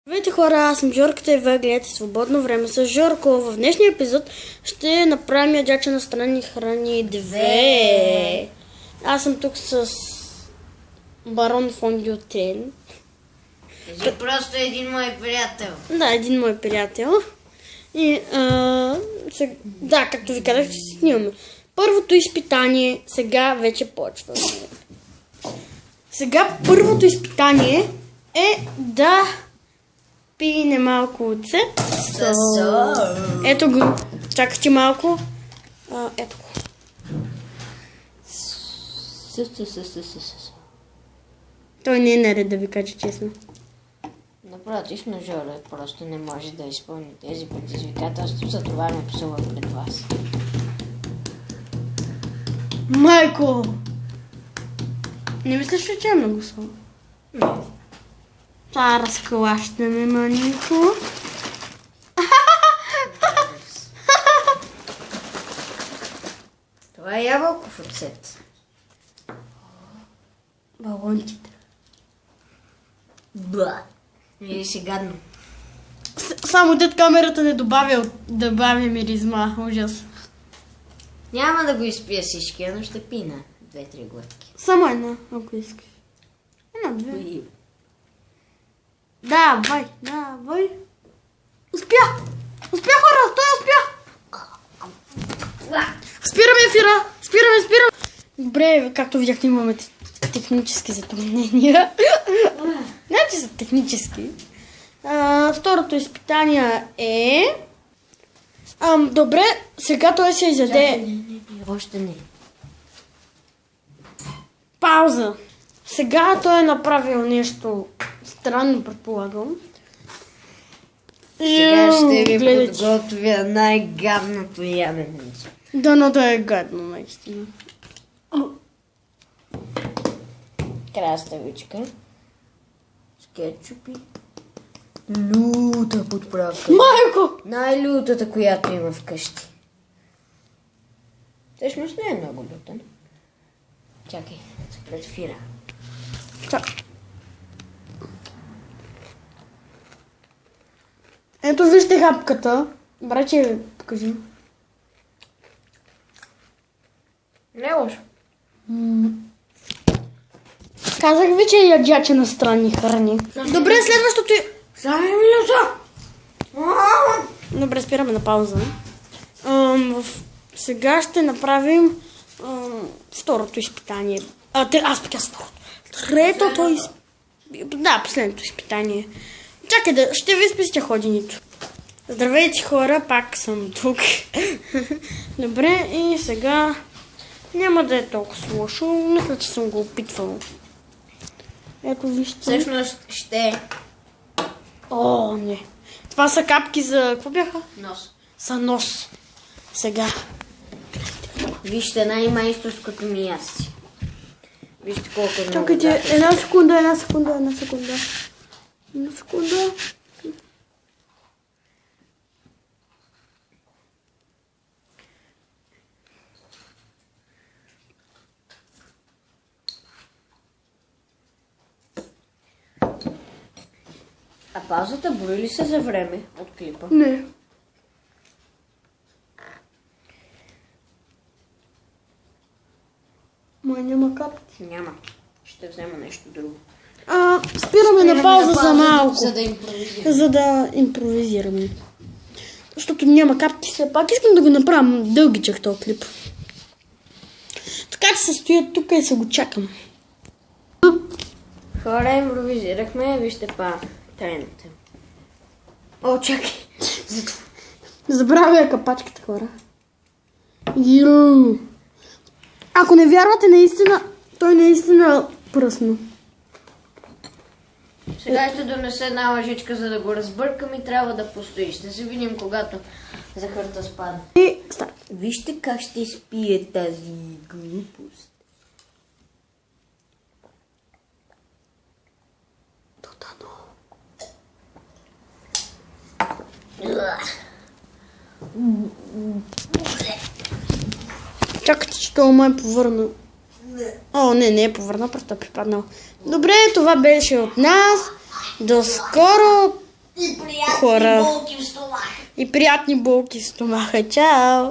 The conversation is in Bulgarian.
Здравейте хора, аз съм Жорката и вие гледате Свободно време с Жорко. В днешния епизод ще направим ядяче на странни храни 2. Аз съм тук с Барон фон Дютен. Просто един мой приятел. Да, един мой приятел. И да, както ви казах, ще си снимаме. Първото изпитание сега вече почва. Сега първото изпитание е да пине малко оцет. Ето го. Чакайте малко. Ето го. Той не е наред, да ви кажа честно. Напротив, но Жоро просто не може да изпълни тези предизвикателства, затова ме псува пред вас. Майко! Не мислиш ли, че е много слабо? Не. Това разклащаме маничко. Това е ябълков оцет. Балончета. Ба! Или си гадно. Само дед камерата не добавя миризма. Ужас. Няма да го изпия всички, но ще пина 2-3 глътки. Само една, ако искаш. Една-две. Давай. Успя хора, той успя. Спираме ефира. Спираме. Добре, както видяхте, имаме технически затруднения. Значи са технически. Второто изпитание е... добре, сега той се изяде... Не, още не. Пауза. Сега той е направил нещо странно, предполагам. Сега ще ви подготвя най-гадното ядене. Дано да е гадно, наистина. Краставичка. С кетчупи. Люта подправка. Майко! Най-лютата, която има вкъщи. Всъщност не е много люта. Чакай, спред фира. Ето вижте хапката. Братче, покажи. Не е лошо. Казах ви, че е ядяче на странни храни. Добре, следващото е... Сами ми люта! Добре, спираме на пауза. Сега ще направим второто изпитание. Аз пък второто. Третото изпитание. Да, последното изпитание. Чакай, ще ви спестя ходенето. Здравейте хора, пак съм тук. Добре, и сега няма да е толкова лошо. Мисля, че съм го опитвала. Ето вижте. Всъщност ще... О, не. Това са капки за... Какво бяха? Нос. За нос. Сега. Вижте най-майсторското ми ястие. Вижте колко е много. Чакайте, една секунда. А паузата брои ли се за време от клипа? Не. Май няма капки. Няма. Ще взема нещо друго. Спираме на пауза за малко. За да импровизираме. За да импровизираме. Защото няма капки все пак. Искам да го направим дългичък този клип. Така че се стоя тук и се го чакам. Хора, импровизирахме. Вижте тайната. О, чакай. Забравя капачката, хора. Йоу. Ако не вярвате наистина, той наистина пръсно. Сега ще донеса една лъжичка, за да го разбъркам и трябва да постои. Ще се видим, когато захарта спадне. И старт. Вижте как ще изпие тази глупост. Тотано. Чакайте, че това ма е повърнал. О, не е повърнал, просто е припаднал. Добре, това беше от нас. До скоро! хора. Болки в стомаха. И приятни болки в стомаха. Чао!